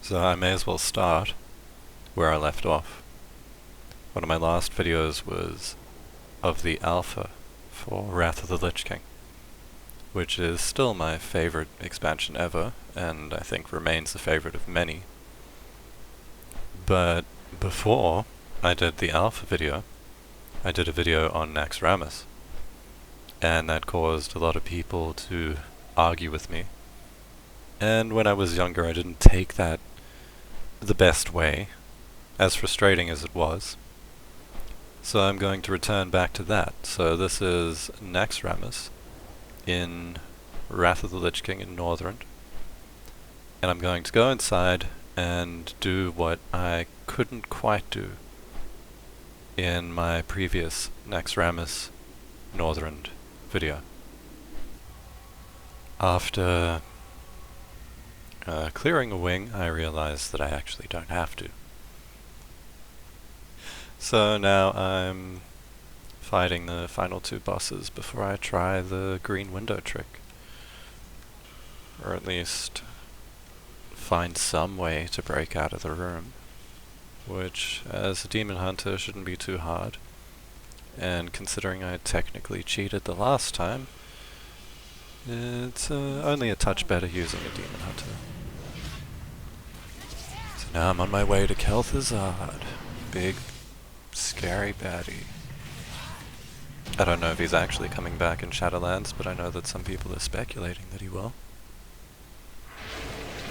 So I may as well start where I left off. One of my last videos was of the alpha for Wrath of the Lich King, which is still my favorite expansion ever, and I think remains the favorite of many. But before I did the alpha video, I did a video on Nosfiarmus, and that caused a lot of people to argue with me. And when I was younger, I didn't take that the best way, as frustrating as it was. So I'm going to return back to that. So this is Nosfiarmus in Wrath of the Lich King in Northrend. And I'm going to go inside and do what I couldn't quite do in my previous Nosfiarmus Northrend video. After clearing a wing, I realized that I actually don't have to. So now I'm fighting the final two bosses before I try the green window trick. Or at least find some way to break out of the room, which as a demon hunter shouldn't be too hard. And considering I technically cheated the last time, it's only a touch better using a demon hunter. So now I'm on my way to Kel'Thuzad, big scary baddie. I don't know if he's actually coming back in Shadowlands, but I know that some people are speculating that he will.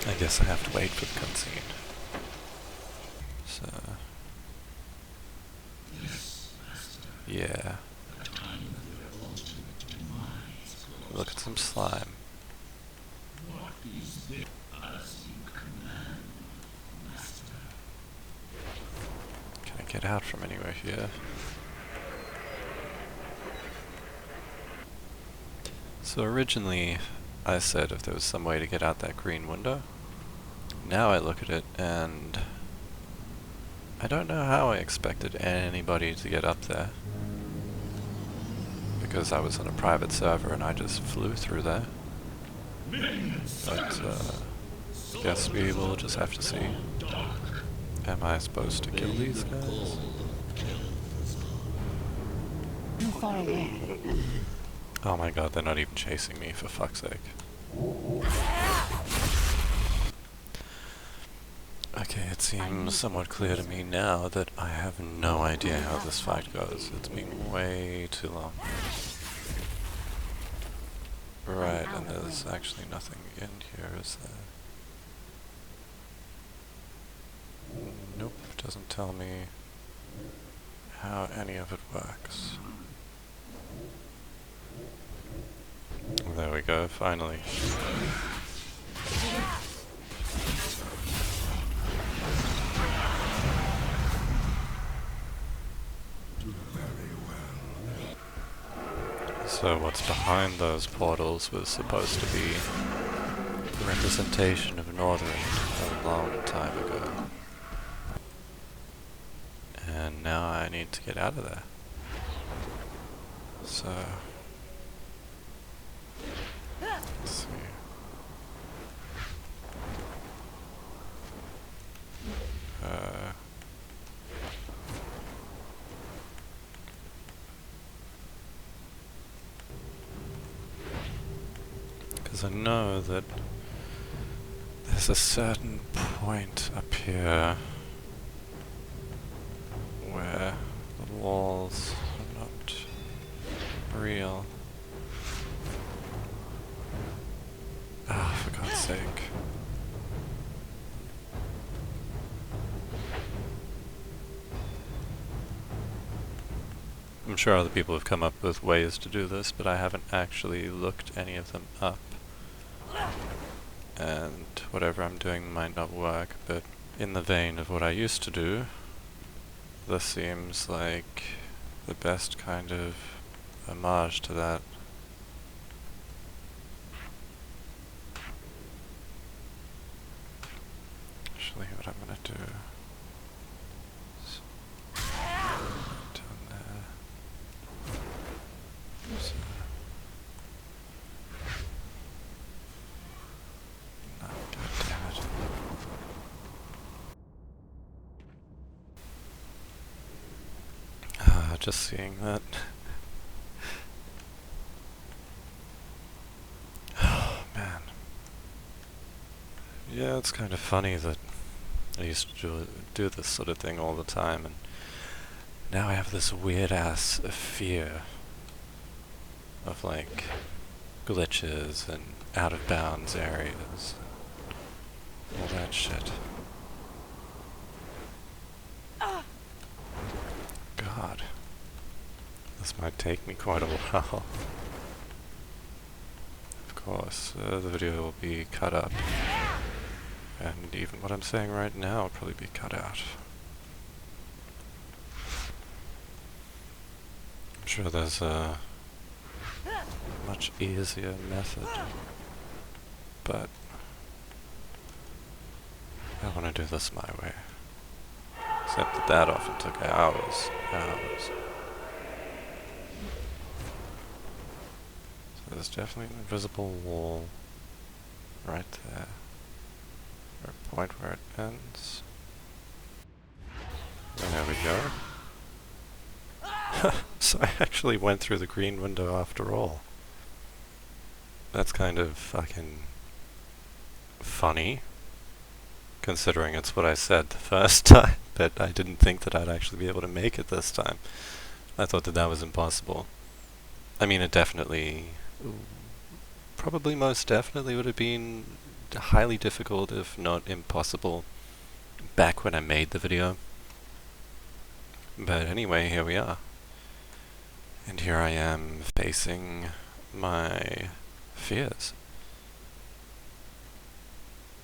I guess I have to wait for the cutscene. So... yeah. Look at some slime. Can I get out from anywhere here? So originally I said if there was some way to get out that green window. Now I look at it and I don't know how I expected anybody to get up there. Because I was on a private server and I just flew through there. But guess we will just have to see. Am I supposed to kill these guys? You're far away. Oh my god, they're not even chasing me, for fuck's sake. Okay, it seems somewhat clear to me now that I have no idea how this fight goes. It's been way too long. Right, and there's actually nothing in here, is there? Nope, doesn't tell me how any of it works. There we go, finally. So what's behind those portals was supposed to be a representation of Northrend a long time ago. And now I need to get out of there. So... let's see. Because I know that there's a certain point up here where the walls are not real. Ah, for God's sake. I'm sure other people have come up with ways to do this, but I haven't actually looked any of them up. And whatever I'm doing might not work, but in the vein of what I used to do, this seems like the best kind of homage to that. Actually, what I'm gonna do is down there. So no, God damn it. just seeing that. Oh, man. Yeah, it's kind of funny that I used to do this sort of thing all the time, and now I have this weird-ass fear of, like, glitches and out-of-bounds areas, all that shit. God. This might take me quite a while. Of course, the video will be cut up. And even what I'm saying right now will probably be cut out. I'm sure there's a much easier method, but I want to do this my way. Except that often took hours. So there's definitely an invisible wall right there. Or a point where it ends. There we go. So I actually went through the green window after all. That's kind of fucking funny, considering it's what I said the first time, but I didn't think that I'd actually be able to make it this time. I thought that that was impossible. I mean, it definitely, probably most definitely would have been highly difficult, if not impossible, back when I made the video. But anyway, here we are. And here I am facing my fears.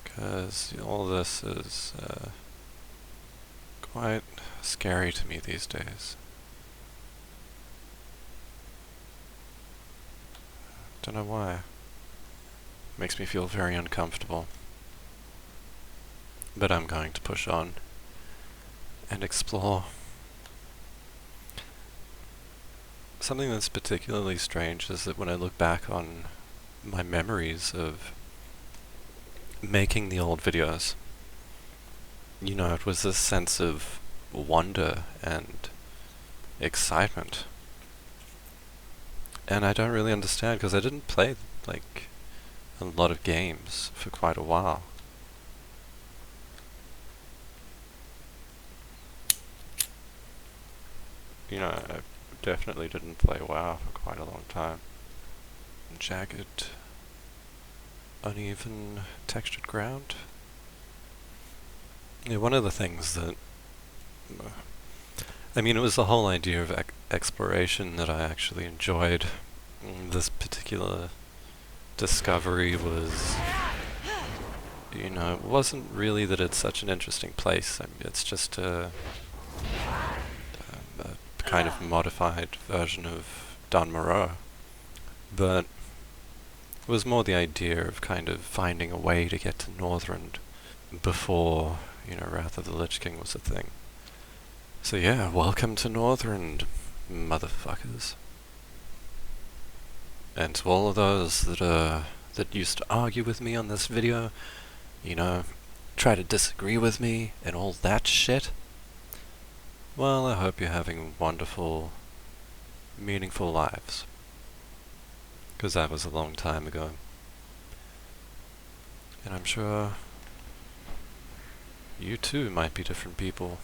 Because all this is quite scary to me these days. Don't know why. Makes me feel very uncomfortable. But I'm going to push on and explore. Something that's particularly strange is that when I look back on my memories of making the old videos, you know, it was this sense of wonder and excitement. And I don't really understand, because I didn't play, like, a lot of games for quite a while. You know, I definitely didn't play WoW for quite a long time. Jagged, uneven, textured ground. Yeah, one of the things that... I mean, it was the whole idea of exploration that I actually enjoyed. This particular discovery was... You know, it wasn't really that it's such an interesting place. I mean, it's just a kind of modified version of Don Moreau. But it was more the idea of kind of finding a way to get to Northrend before, you know, Wrath of the Lich King was a thing. So yeah, welcome to Northrend, motherfuckers. And to all of those that used to argue with me on this video, you know, try to disagree with me and all that shit, well, I hope you're having wonderful, meaningful lives. 'Cause that was a long time ago. And I'm sure you too might be different people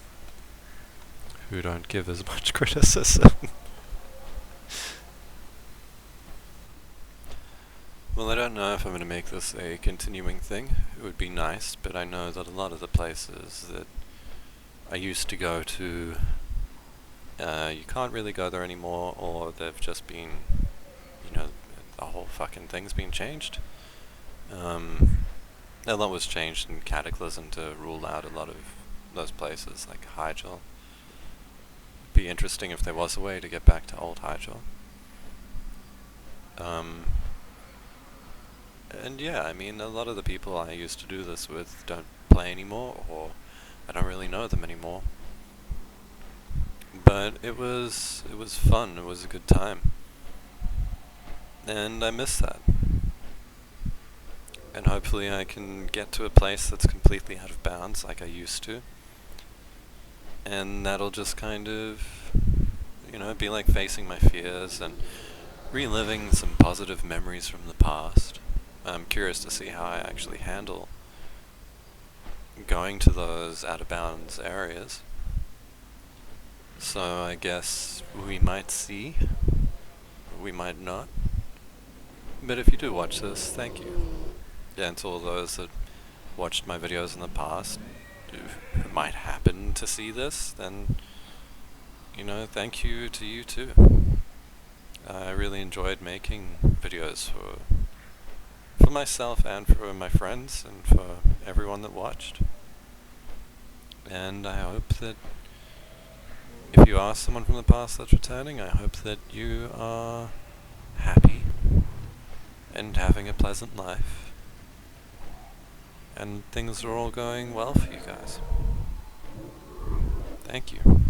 who don't give as much criticism. Well, I don't know if I'm going to make this a continuing thing. It would be nice, but I know that a lot of the places that I used to go to, you can't really go there anymore, or they've just been, you know, the whole fucking thing's been changed. A lot was changed in Cataclysm to rule out a lot of those places, like Hyjal. It'd be interesting if there was a way to get back to old Hyjal. And yeah, I mean, a lot of the people I used to do this with don't play anymore, or I don't really know them anymore. But it was fun, it was a good time. And I miss that. And hopefully I can get to a place that's completely out of bounds like I used to. And that'll just kind of, you know, be like facing my fears and reliving some positive memories from the past. I'm curious to see how I actually handle going to those out of bounds areas. So I guess we might see, we might not. But if you do watch this, thank you. Yeah, and to all those that watched my videos in the past who might happen to see this, then, you know, thank you to you too. I really enjoyed making videos for myself and for my friends and for everyone that watched. And I hope that if you are someone from the past that's returning, I hope that you are happy and having a pleasant life. And things are all going well for you guys. Thank you.